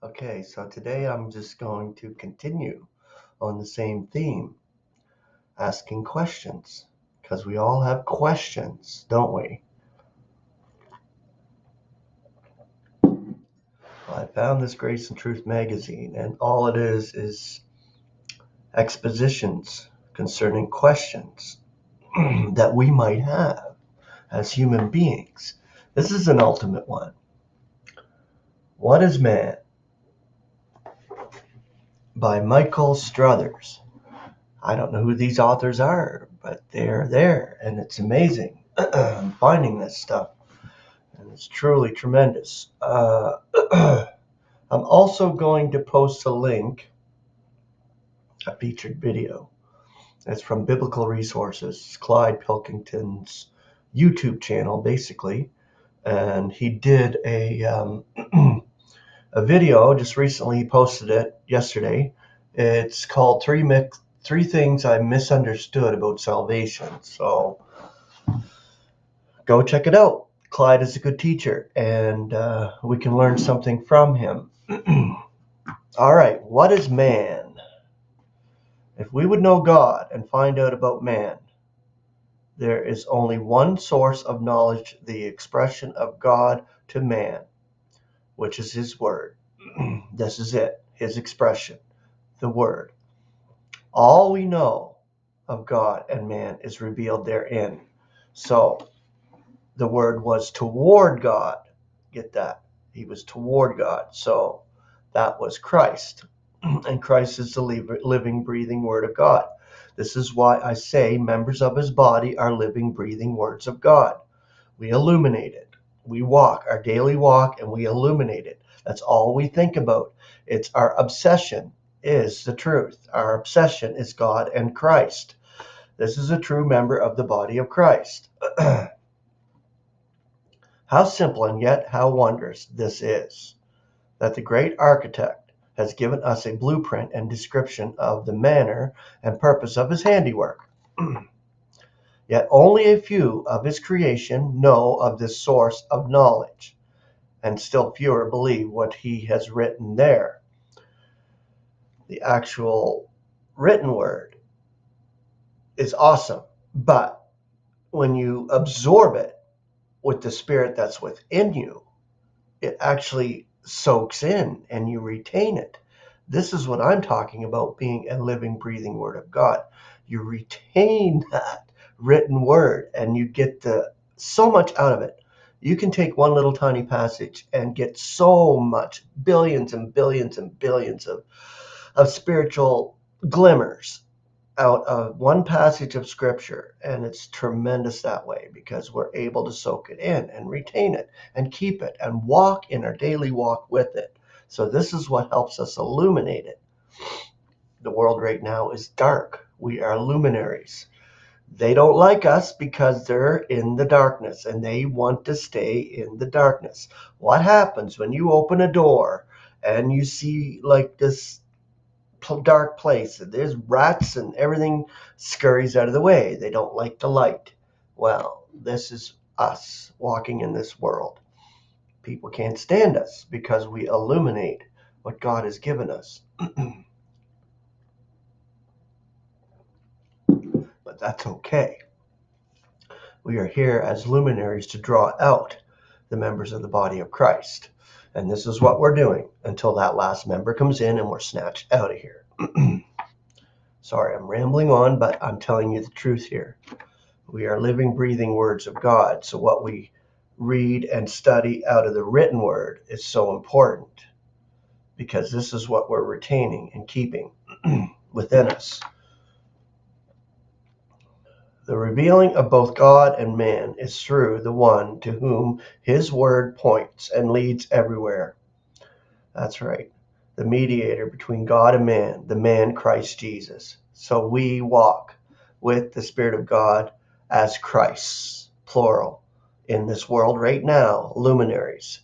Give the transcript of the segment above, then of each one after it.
Okay, so today I'm just going to continue on the same theme, asking questions, because we all have questions, don't we? I found this Grace and Truth magazine, and all it is expositions concerning questions that we might have as human beings. This is an ultimate one. What is man? By Michael Struthers. I don't know who these authors are, but they're there, and it's amazing. I'm finding this stuff, and it's truly tremendous. I'm also going to post a link, a featured video. It's from Biblical Resources, Clyde Pilkington's YouTube channel, basically, and he did a video just recently. He posted it yesterday. It's called Three Things I Misunderstood About Salvation. So go check it out. Clyde is a good teacher, and we can learn something from him. All right, what is man? If we would know God and find out about man, there is only one source of knowledge, the expression of God to man, which is his word. This is it, his expression, the word. All we know of God and man is revealed therein. So the word was toward God. Get that? He was toward God. So that was Christ. And Christ is the living, breathing word of God. This is why I say members of his body are living, breathing words of God. We illuminate it. We walk our daily walk, and we illuminate it. That's all we think about. It's our obsession is the truth. Our obsession is God and Christ. This is a true member of the body of Christ. How simple and yet how wondrous this is, that the great architect has given us a blueprint and description of the manner and purpose of his handiwork. Yet only a few of his creation know of this source of knowledge, and still fewer believe what he has written there. The actual written word is awesome, but when you absorb it with the spirit that's within you, it actually soaks in and you retain it. This is what I'm talking about, being a living, breathing word of God. You retain that written word and you get so much out of it. You can take one little tiny passage and get so much, billions and billions and billions of spiritual glimmers out of one passage of scripture, and it's tremendous that way because we're able to soak it in and retain it and keep it and walk in our daily walk with it. So this is what helps us illuminate it. The world right now is dark. We are luminaries. They don't like us because they're in the darkness and they want to stay in the darkness. What happens when you open a door and you see like this dark place? There's rats and everything scurries out of the way. They don't like the light. Well, this is us walking in this world. People can't stand us because we illuminate what God has given us. But that's okay. We are here as luminaries to draw out the members of the body of Christ. And this is what we're doing until that last member comes in and we're snatched out of here. Sorry, I'm rambling on, but I'm telling you the truth here. We are living, breathing words of God. So what we read and study out of the written word is so important because this is what we're retaining and keeping within us. The revealing of both God and man is through the one to whom his word points and leads everywhere. That's right. The mediator between God and man, the man Christ Jesus. So we walk with the Spirit of God as Christs, plural, in this world right now, luminaries.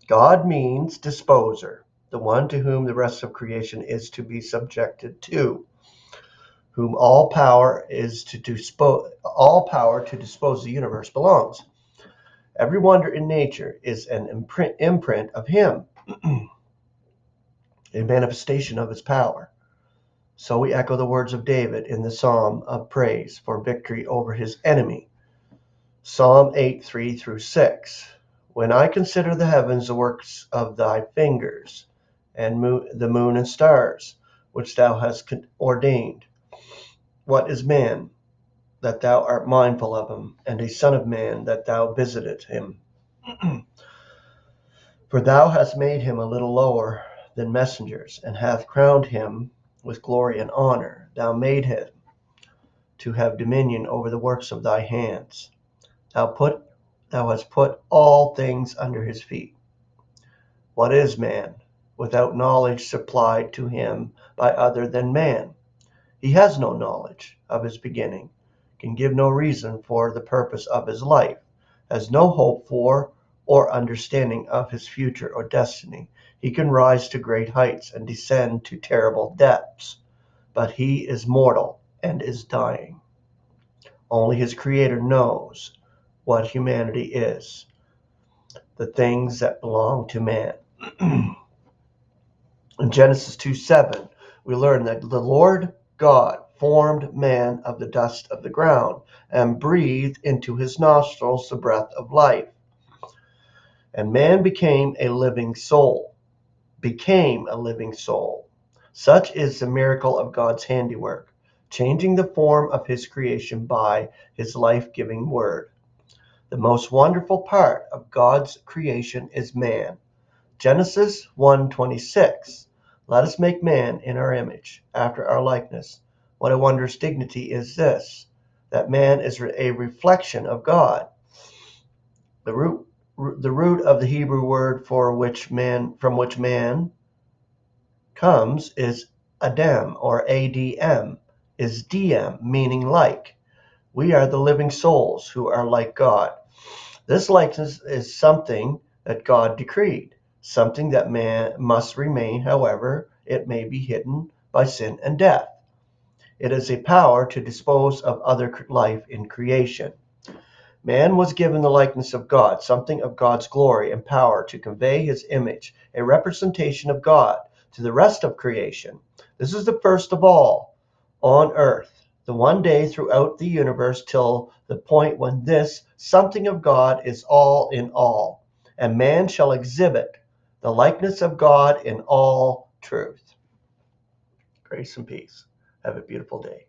God means disposer, the one to whom the rest of creation is to be subjected to, whom all power to dispose the universe belongs. Every wonder in nature is an imprint of him. a manifestation of his power. So we echo the words of David in the Psalm of praise for victory over his enemy. Psalm 8, 3 through 6. When I consider the heavens, the works of thy fingers, and the moon and stars, which thou hast ordained. What is man, that thou art mindful of him, and a son of man, that thou visitest him? For thou hast made him a little lower than messengers, and hast crowned him with glory and honor. Thou made him to have dominion over the works of thy hands. Thou hast put all things under his feet. What is man, without knowledge supplied to him by other than man? He has no knowledge of his beginning, can give no reason for the purpose of his life, has no hope for or understanding of his future or destiny. He can rise to great heights and descend to terrible depths, but he is mortal and is dying. Only his Creator knows what humanity is, the things that belong to man. In Genesis 2:7, we learn that the Lord God formed man of the dust of the ground and breathed into his nostrils the breath of life. And man became a living soul. Such is the miracle of God's handiwork, changing the form of his creation by his life-giving word. The most wonderful part of God's creation is man. Genesis 1:26. Let us make man in our image, after our likeness. What a wondrous dignity is this, that man is a reflection of God. The root of the Hebrew word from which man comes is Adam, or ADM, is DM, meaning like. We are the living souls who are like God. This likeness is something that God decreed, something that man must remain, however it may be hidden by sin and death. It is a power to dispose of other life in creation. Man was given the likeness of God, something of God's glory and power to convey his image, a representation of God to the rest of creation. This is the first of all on earth, the one day throughout the universe till the point when this something of God is all in all, and man shall exhibit the likeness of God in all truth. Grace and peace. Have a beautiful day.